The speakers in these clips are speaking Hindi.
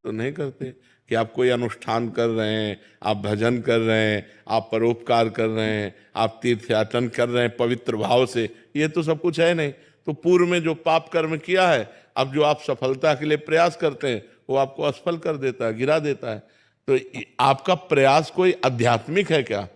तो नहीं करते कि आप कोई अनुष्ठान कर रहे हैं, आप भजन कर रहे हैं, आप परोपकार कर रहे हैं, आप तीर्थयाटन कर रहे हैं पवित्र भाव से, ये तो सब कुछ है नहीं। तो पूर्व में जो पाप कर्म किया है, अब जो आप सफलता के लिए प्रयास करते हैं वो आपको असफल कर देता है, गिरा देता है। तो आपका प्रयास कोई आध्यात्मिक है क्या?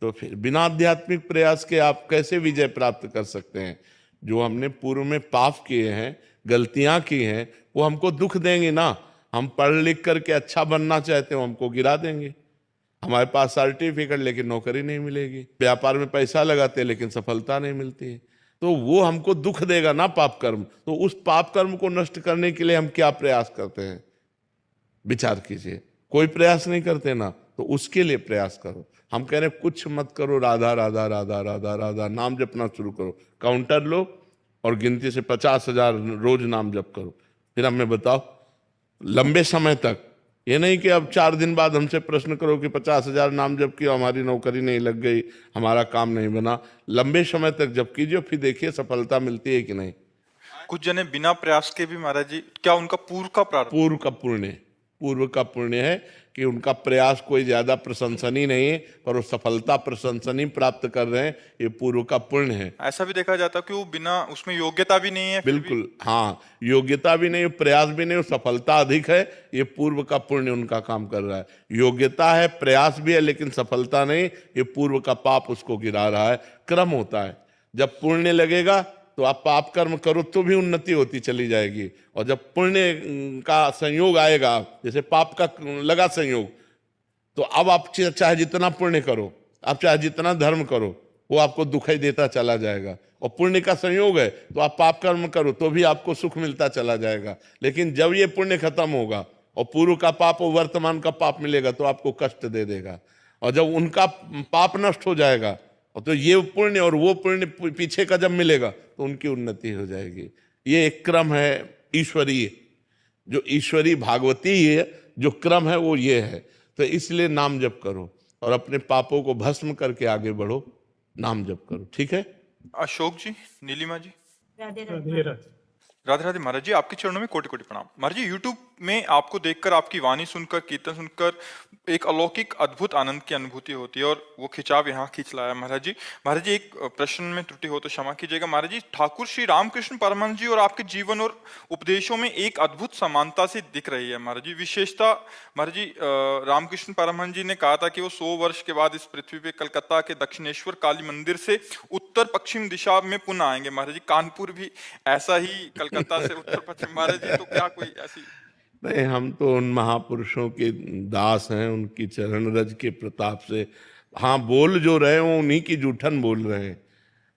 तो फिर बिना आध्यात्मिक प्रयास के आप कैसे विजय प्राप्त कर सकते हैं? जो हमने पूर्व में पाप किए हैं, गलतियां की हैं, वो हमको दुख देंगे ना। हम पढ़ लिख करके अच्छा बनना चाहते हो, हमको गिरा देंगे। हमारे पास सर्टिफिकेट लेकिन नौकरी नहीं मिलेगी, व्यापार में पैसा लगाते लेकिन सफलता नहीं मिलती है, तो वो हमको दुख देगा ना पाप कर्म। तो उस पाप कर्म को नष्ट करने के लिए हम क्या प्रयास करते हैं, विचार कीजिए। कोई प्रयास नहीं करते ना, तो उसके लिए प्रयास करो। हम कह रहे हैं कुछ मत करो, राधा राधा राधा राधा राधा नाम जपना शुरू करो। काउंटर लो और गिनती से 50,000 रोज नाम जप करो। फिर हमें बताओ लंबे समय तक, ये नहीं कि अब 4 दिन बाद हमसे प्रश्न करो कि 50,000 नाम जप किया, हमारी नौकरी नहीं लग गई, हमारा काम नहीं बना। लंबे समय तक जप कीजिए, फिर देखिए सफलता मिलती है कि नहीं। कुछ जने बिना प्रयास के भी महाराज जी, क्या उनका पूर्व का प्रारब्ध? पूर्व का पुण्य है कि उनका प्रयास कोई ज्यादा प्रशंसनीय नहीं है, पर वो सफलता प्रशंसनीय प्राप्त कर रहे हैं, ये पूर्व का पुण्य है। ऐसा भी देखा जाता है कि वो बिना, उसमें योग्यता भी नहीं है फिर भी। बिल्कुल, हाँ, योग्यता भी नहीं, प्रयास भी नहीं, सफलता अधिक है, ये पूर्व का पुण्य उनका काम कर रहा है। योग्यता है, प्रयास भी है, लेकिन सफलता नहीं, ये पूर्व का पाप उसको गिरा रहा है। क्रम होता है, जब पुण्य लगेगा तो आप पाप कर्म करो तो भी उन्नति होती चली जाएगी, और जब पुण्य का संयोग आएगा, जैसे पाप का लगा संयोग, तो अब आप चाहे जितना पुण्य करो, आप चाहे जितना धर्म करो, वो आपको दुखाई देता चला जाएगा। और पुण्य का संयोग है तो आप पाप कर्म करो तो भी आपको सुख मिलता चला जाएगा। लेकिन जब ये पुण्य खत्म होगा और पूर्व का पाप और वर्तमान का पाप मिलेगा तो आपको कष्ट दे देगा। और जब उनका पाप नष्ट हो जाएगा और तो ये पुण्य और वो पुण्य पीछे का जब मिलेगा तो उनकी उन्नति हो जाएगी। ये एक क्रम है ईश्वरीय, जो ईश्वरी भागवती है जो क्रम है वो ये है। तो इसलिए नाम जप करो और अपने पापों को भस्म करके आगे बढ़ो, नाम जप करो। ठीक है? अशोक जी, नीलिमा जी, राधे राधे। राधे राधे महाराज जी, आपके चरणों में कोटि कोटि प्रणाम। महाराज जी, यूट्यूब में आपको देखकर, आपकी वाणी सुनकर, कीर्तन सुनकर एक अलौकिक अद्भुत आनंद की अनुभूति होती है, और वो खिंचाव यहाँ खींच लाया महाराज जी। महाराज जी, एक प्रश्न में त्रुटि हो तो क्षमा कीजिएगा। महाराज जी, ठाकुर श्री रामकृष्ण परमहंस जी और आपके जीवन और उपदेशों में एक अद्भुत समानता सी दिख रही है महाराज जी। विशेषता महाराज जी, रामकृष्ण परमहंस जी ने कहा था कि वो 100 वर्ष के बाद इस पृथ्वी पे कलकत्ता के दक्षिणेश्वर काली मंदिर से उत्तर पश्चिम दिशा में पुनः आएंगे। महाराज जी, कानपुर भी ऐसा ही कलकत्ता से उत्तर पश्चिम। महाराज जी, तो क्या कोई ऐसी? नहीं, हम तो उन महापुरुषों के दास हैं, उनकी चरण रज के प्रताप से। हाँ, बोल जो रहे हो उन्हीं की जूठन बोल रहे हैं,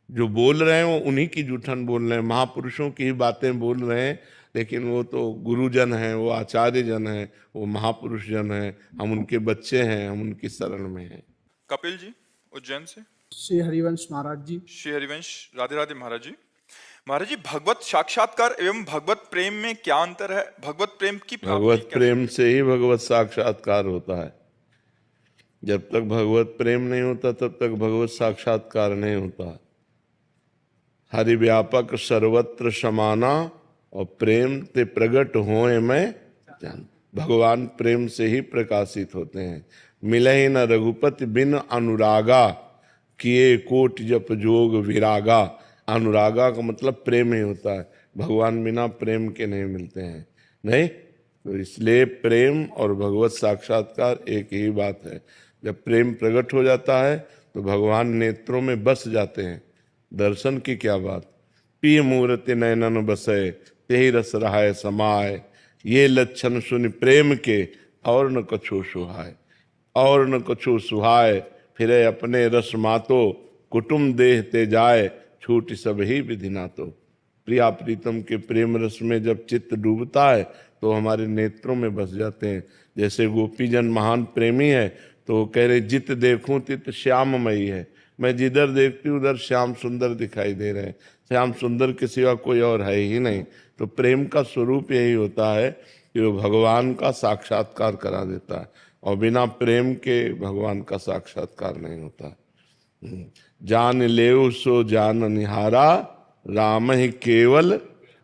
जो बोल रहे हैं वो उन्हीं की जूठन बोल रहे हैं, महापुरुषों की ही बातें बोल रहे हैं। लेकिन वो तो गुरुजन हैं, वो आचार्य जन हैं, वो महापुरुष जन हैं, हम उनके बच्चे हैं, हम उनकी शरण में हैं। कपिल जी, उज्जैन से। श्री हरिवंश महाराज जी। श्री हरिवंश, राधे राधे महाराज जी। महाराज जी, भगवत साक्षात्कार एवं भगवत प्रेम में क्या अंतर है? भगवत प्रेम की प्राप्ति भगवत कैसे? प्रेम से ही भगवत साक्षात्कार होता है। जब तक भगवत प्रेम नहीं होता तब तक भगवत साक्षात्कार नहीं होता। हरि व्यापक सर्वत्र समाना और प्रेम ते प्रगट होए मैं जान। भगवान प्रेम से ही प्रकाशित होते हैं। मिले ही न रघुपति बिन अनुरागा, किए कोट जप जोग विरागा। अनुरागा का मतलब प्रेम ही होता है, भगवान बिना प्रेम के नहीं मिलते हैं। नहीं, तो इसलिए प्रेम और भगवत साक्षात्कार एक ही बात है। जब प्रेम प्रकट हो जाता है तो भगवान नेत्रों में बस जाते हैं। दर्शन की क्या बात। पिय मूर्ति नयनन बसे, तेहि रस रहाय समाय। ये लक्षण सुन प्रेम के, और न कछु सुहाय। और न कछु सुहाय, फिरे अपने रस मातो। कुटुम देह ते जाय, छूट सब ही विधि नातो। प्रिया प्रीतम के प्रेम रस में जब चित्त डूबता है तो हमारे नेत्रों में बस जाते हैं। जैसे गोपीजन महान प्रेमी है तो कह रहे, जित देखूं तित श्याममयी है। मैं जिधर देखती हूँ उधर श्याम सुंदर दिखाई दे रहे हैं। श्याम सुंदर के सिवा कोई और है ही नहीं। तो प्रेम का स्वरूप यही होता है कि वो भगवान का साक्षात्कार करा देता है, और बिना प्रेम के भगवान का साक्षात्कार नहीं होता। जान लेव सो जान निहारा, राम ही केवल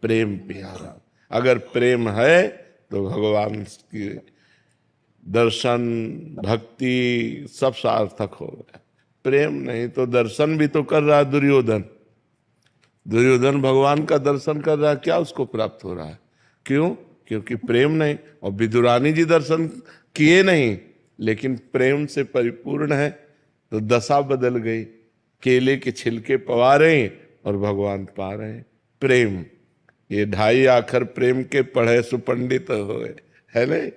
प्रेम प्यारा। अगर प्रेम है तो भगवान की दर्शन भक्ति सब सार्थक हो गया। प्रेम नहीं तो दर्शन भी तो कर रहा है दुर्योधन। दुर्योधन भगवान का दर्शन कर रहा है, क्या उसको प्राप्त हो रहा है? क्यों? क्योंकि प्रेम नहीं। और विदुरानी जी दर्शन किए नहीं, लेकिन प्रेम से परिपूर्ण है, तो दशा बदल गई। केले के छिलके पवा रहे हैं और भगवान पा रहे हैं। प्रेम, ये 2.5 आखर प्रेम के पढ़े सुपंडित होए, है नहीं?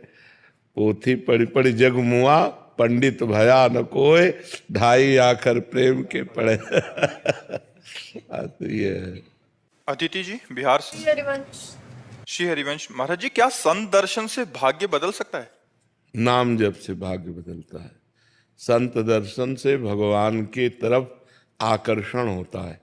पोथी पढ़ी पढ़ी जग मुआ, पंडित भया न कोय, 2.5 आखर प्रेम के पढ़े। तो ये है। अदिति जी बिहार से। श्री हरिवंश महाराज जी, क्या संत दर्शन से भाग्य बदल सकता है? नाम जप से भाग्य बदलता है। संत दर्शन से भगवान की तरफ आकर्षण होता है।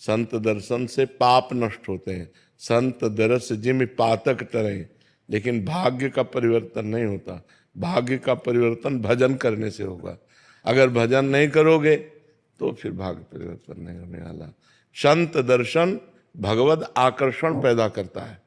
संत दर्शन से पाप नष्ट होते हैं। संत दरस जिम पातक टरें, लेकिन भाग्य का परिवर्तन नहीं होता। भाग्य का परिवर्तन भजन करने से होगा। अगर भजन नहीं करोगे तो फिर भाग्य परिवर्तन नहीं होने वाला। संत दर्शन भगवत आकर्षण पैदा करता है।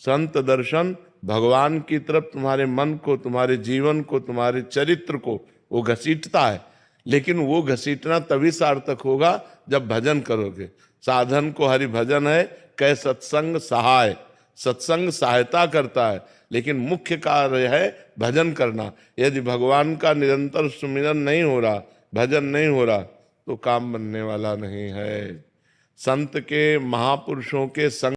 संत दर्शन भगवान की तरफ तुम्हारे मन को, तुम्हारे जीवन को, तुम्हारे चरित्र को वो घसीटता है। लेकिन वो घसीटना तभी सार्थक होगा जब भजन करोगे। साधन को हरि भजन है, कै सत्संग सहाय। सत्संग सहायता करता है, लेकिन मुख्य कार्य है भजन करना। यदि भगवान का निरंतर सुमिरन नहीं हो रहा, भजन नहीं हो रहा, तो काम बनने वाला नहीं है। संत के, महापुरुषों के संग